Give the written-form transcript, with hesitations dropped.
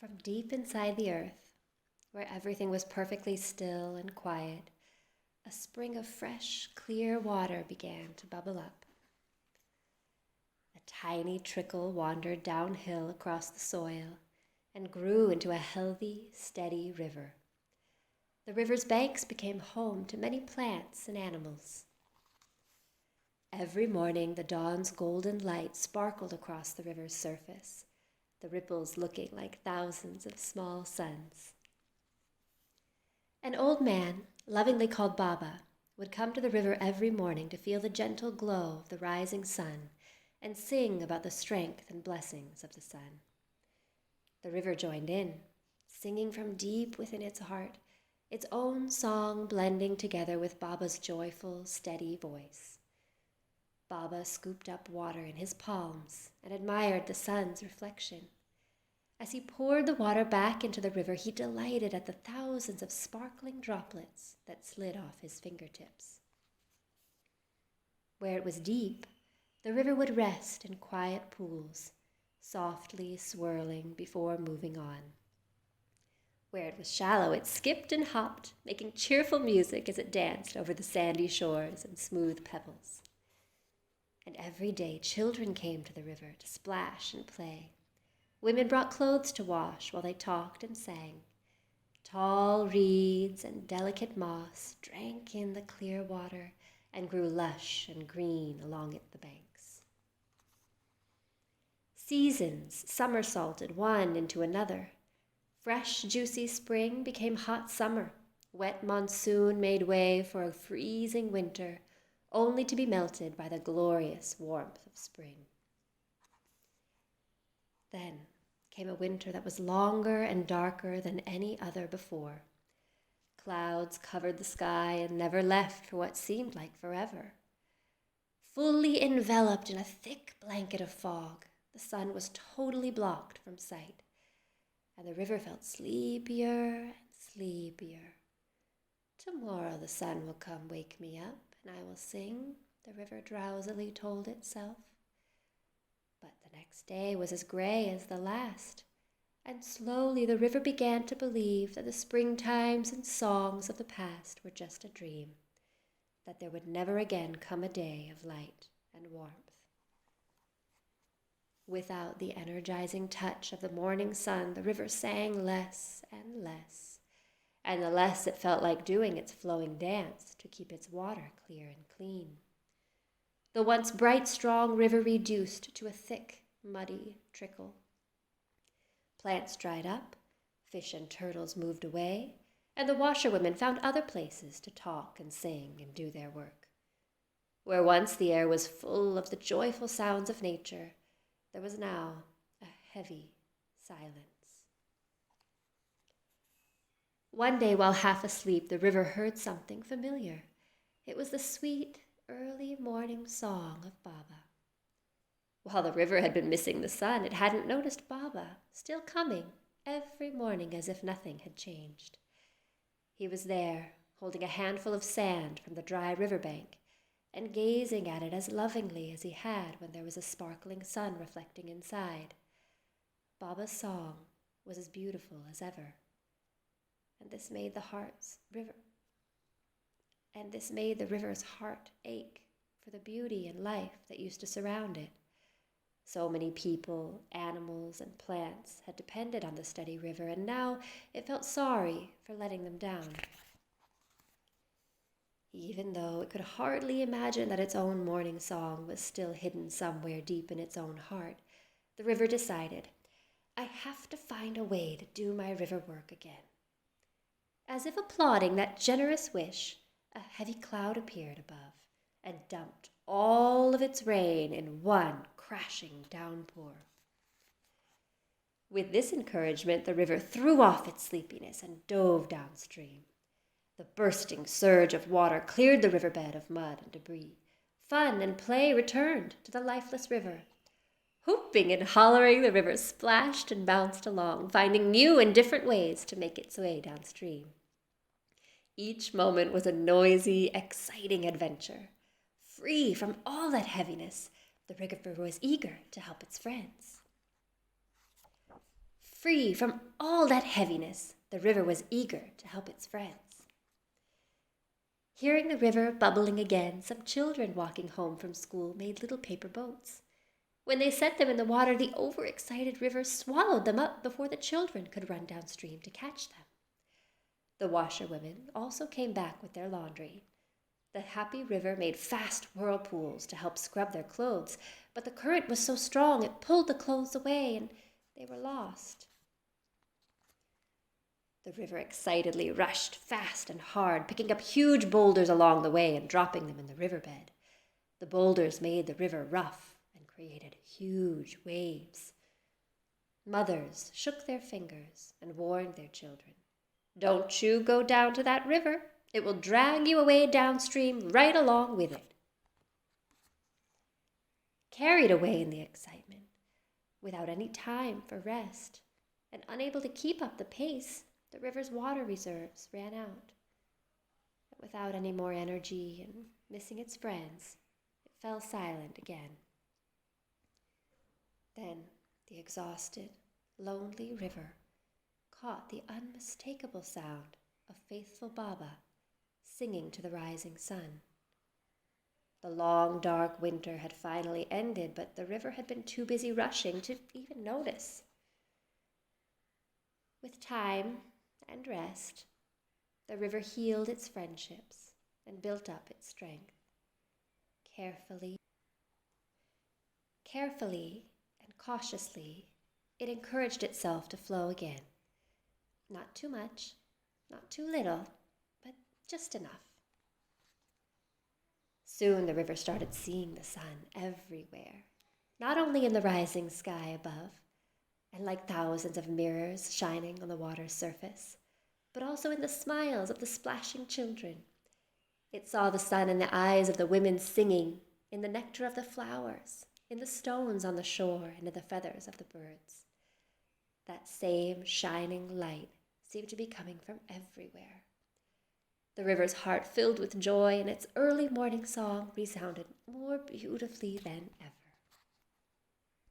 From deep inside the earth, where everything was perfectly still and quiet, a spring of fresh, clear water began to bubble up. A tiny trickle wandered downhill across the soil and grew into a healthy, steady river. The river's banks became home to many plants and animals. Every morning, the dawn's golden light sparkled across the river's surface, the ripples looking like thousands of small suns. An old man, lovingly called Baba, would come to the river every morning to feel the gentle glow of the rising sun and sing about the strength and blessings of the sun. The river joined in, singing from deep within its heart, its own song blending together with Baba's joyful, steady voice. Baba scooped up water in his palms and admired the sun's reflection. As he poured the water back into the river, he delighted at the thousands of sparkling droplets that slid off his fingertips. Where it was deep, the river would rest in quiet pools, softly swirling before moving on. Where it was shallow, it skipped and hopped, making cheerful music as it danced over the sandy shores and smooth pebbles. And every day children came to the river to splash and play. Women brought clothes to wash while they talked and sang. Tall reeds and delicate moss drank in the clear water and grew lush and green along the banks. Seasons somersaulted one into another. Fresh, juicy spring became hot summer. Wet monsoon made way for a freezing winter, only to be melted by the glorious warmth of spring. Then came a winter that was longer and darker than any other before. Clouds covered the sky and never left for what seemed like forever. Fully enveloped in a thick blanket of fog, the sun was totally blocked from sight, and the river felt sleepier and sleepier. Tomorrow the sun will come wake me up, and I will sing, the river drowsily told itself. But the next day was as gray as the last, and slowly the river began to believe that the springtimes and songs of the past were just a dream, that there would never again come a day of light and warmth. Without the energizing touch of the morning sun, the river sang less and less, and the less it felt like doing its flowing dance to keep its water clear and clean. The once bright, strong river reduced to a thick, muddy trickle. Plants dried up, fish and turtles moved away, and the washerwomen found other places to talk and sing and do their work. Where once the air was full of the joyful sounds of nature, there was now a heavy silence. One day, while half asleep, the river heard something familiar. It was the sweet, early morning song of Baba. While the river had been missing the sun, it hadn't noticed Baba, still coming every morning as if nothing had changed. He was there, holding a handful of sand from the dry riverbank, and gazing at it as lovingly as he had when there was a sparkling sun reflecting inside. Baba's song was as beautiful as ever, and this made the river's heart ache for the beauty and life that used to surround it. So many people, animals, and plants had depended on the steady river, and now it felt sorry for letting them down. Even though it could hardly imagine that its own morning song was still hidden somewhere deep in its own heart, the river decided, I have to find a way to do my river work again. As if applauding that generous wish, a heavy cloud appeared above and dumped all of its rain in one crashing downpour. With this encouragement, the river threw off its sleepiness and dove downstream. The bursting surge of water cleared the riverbed of mud and debris. Fun and play returned to the lifeless river. Whooping and hollering, the river splashed and bounced along, finding new and different ways to make its way downstream. Each moment was a noisy, exciting adventure. Free from all that heaviness, the river was eager to help its friends. Free from all that heaviness, the river was eager to help its friends. Hearing the river bubbling again, some children walking home from school made little paper boats. When they set them in the water, the overexcited river swallowed them up before the children could run downstream to catch them. The washerwomen also came back with their laundry. The happy river made fast whirlpools to help scrub their clothes, but the current was so strong it pulled the clothes away and they were lost. The river excitedly rushed fast and hard, picking up huge boulders along the way and dropping them in the riverbed. The boulders made the river rough and created huge waves. Mothers shook their fingers and warned their children, "Don't you go down to that river. It will drag you away downstream right along with it." Carried away in the excitement, without any time for rest, and unable to keep up the pace, the river's water reserves ran out. But without any more energy and missing its friends, it fell silent again. Then the exhausted, lonely river caught the unmistakable sound of faithful Baba singing to the rising sun. The long, dark winter had finally ended, but the river had been too busy rushing to even notice. With time and rest, the river healed its friendships and built up its strength. Carefully and cautiously, it encouraged itself to flow again. Not too much, not too little, but just enough. Soon the river started seeing the sun everywhere, not only in the rising sky above, and like thousands of mirrors shining on the water's surface, but also in the smiles of the splashing children. It saw the sun in the eyes of the women singing, in the nectar of the flowers, in the stones on the shore, and in the feathers of the birds. That same shining light seemed to be coming from everywhere. The river's heart filled with joy, and its early morning song resounded more beautifully than ever.